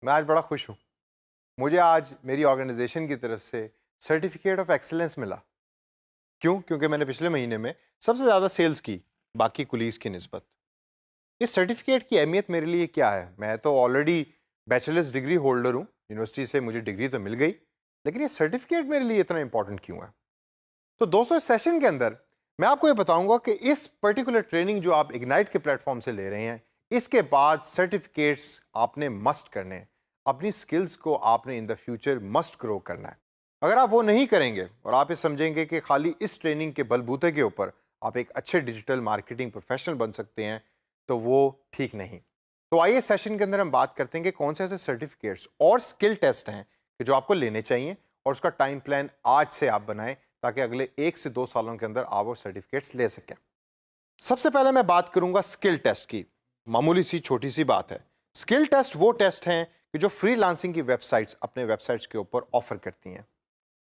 मैं आज बड़ा खुश हूँ। मुझे आज मेरी ऑर्गेनाइजेशन की तरफ से सर्टिफिकेट ऑफ एक्सीलेंस मिला। क्यों? क्योंकि मैंने पिछले महीने में सबसे ज़्यादा सेल्स की बाकी कुलीग्स की निस्बत। इस सर्टिफिकेट की अहमियत मेरे लिए क्या है? मैं तो ऑलरेडी बैचलर्स डिग्री होल्डर हूँ, यूनिवर्सिटी से मुझे डिग्री तो मिल गई, लेकिन ये सर्टिफिकेट मेरे लिए इतना इंपॉर्टेंट क्यों है? तो दोस्तों, इस सेशन के अंदर मैं आपको ये बताऊंगा कि इस पर्टिकुलर ट्रेनिंग जो आप इग्नाइट के प्लेटफॉर्म से ले रहे हैं, इसके बाद सर्टिफिकेट्स आपने मस्ट करने हैं। अपनी स्किल्स को आपने in the future must grow करना है। अगर आप वो नहीं करेंगे और आप ये समझेंगे कि खाली इस ट्रेनिंग के बलबूते के ऊपर आप एक अच्छे डिजिटल मार्केटिंग प्रोफेशनल बन सकते हैं, तो वो ठीक नहीं। तो आइए सेशन के अंदर हम बात करते हैं कि कौन से ऐसे सर्टिफिकेट्स और स्किल टेस्ट हैं कि जो आपको लेने चाहिए, और उसका टाइम प्लान आज से आप बनाएं ताकि अगले 1 से 2 सालों के अंदर आप वो सर्टिफिकेट्स ले सकें। सबसे पहले मैं बात करूंगा स्किल टेस्ट की। मामूली सी छोटी सी बात है। स्किल टेस्ट वो टेस्ट हैं कि जो फ्रीलांसिंग की वेबसाइट्स अपने वेबसाइट्स के ऊपर ऑफर करती हैं।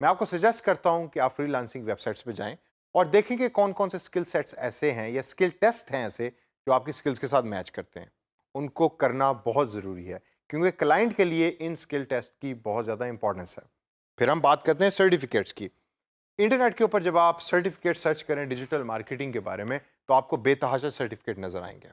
मैं आपको सजेस्ट करता हूं कि आप फ्रीलांसिंग वेबसाइट्स पे जाएं और देखें कि कौन कौन से स्किल सेट्स ऐसे हैं या स्किल टेस्ट हैं ऐसे जो आपकी स्किल्स के साथ मैच करते हैं। उनको करना बहुत ज़रूरी है, क्योंकि क्लाइंट के लिए इन स्किल टेस्ट की बहुत ज़्यादा इंपॉर्टेंस है। फिर हम बात करते हैं सर्टिफिकेट्स की। इंटरनेट के ऊपर जब आप सर्टिफिकेट सर्च करें डिजिटल मार्केटिंग के बारे में, तो आपको बेतहाशा सर्टिफिकेट नजर आएंगे।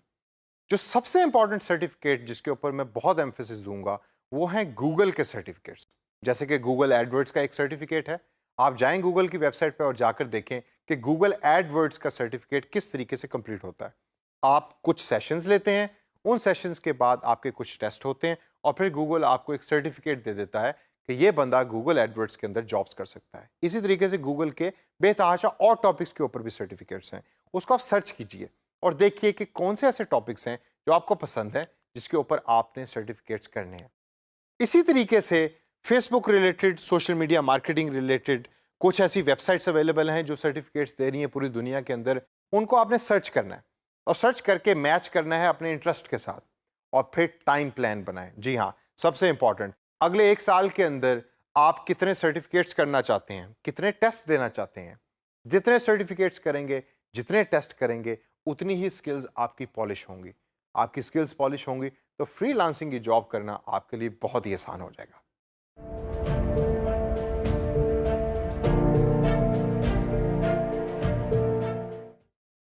जो सबसे इंपॉर्टेंट सर्टिफिकेट जिसके ऊपर मैं बहुत एम्फेसिस दूंगा, वो है गूगल के सर्टिफिकेट्स। जैसे कि गूगल एडवर्ड्स का एक सर्टिफिकेट है। आप जाएं गूगल की वेबसाइट पर और जाकर देखें कि गूगल एडवर्ड्स का सर्टिफिकेट किस तरीके से कंप्लीट होता है। आप कुछ सेशंस लेते हैं, उन सेशंस के बाद आपके कुछ टेस्ट होते हैं, और फिर गूगल आपको एक सर्टिफिकेट दे देता है कि ये बंदा गूगल एडवर्ड्स के अंदर जॉब्स कर सकता है। इसी तरीके से गूगल के बेतहाशा और टॉपिक्स के ऊपर भी सर्टिफिकेट्स हैं। उसको आप सर्च कीजिए और देखिए कि कौन से ऐसे टॉपिक्स हैं जो आपको पसंद है, जिसके ऊपर आपने सर्टिफिकेट्स करने हैं। इसी तरीके से Facebook related, social media marketing related कुछ ऐसी वेबसाइट्स अवेलेबल हैं जो सर्टिफिकेट्स दे रही हैं पूरी दुनिया के अंदर। उनको आपने सर्च करना है और सर्च करके मैच करना है अपने इंटरेस्ट के साथ, और फिर टाइम प्लान बनाएं। जी हाँ, सबसे इंपॉर्टेंट, अगले 1 साल के अंदर आप कितने सर्टिफिकेट्स करना चाहते हैं, कितने टेस्ट देना चाहते हैं। जितने सर्टिफिकेट्स करेंगे, जितने टेस्ट करेंगे, उतनी ही स्किल्स आपकी पॉलिश होंगी। आपकी स्किल्स पॉलिश होंगी तो फ्रीलांसिंग की जॉब करना आपके लिए बहुत ही आसान हो जाएगा।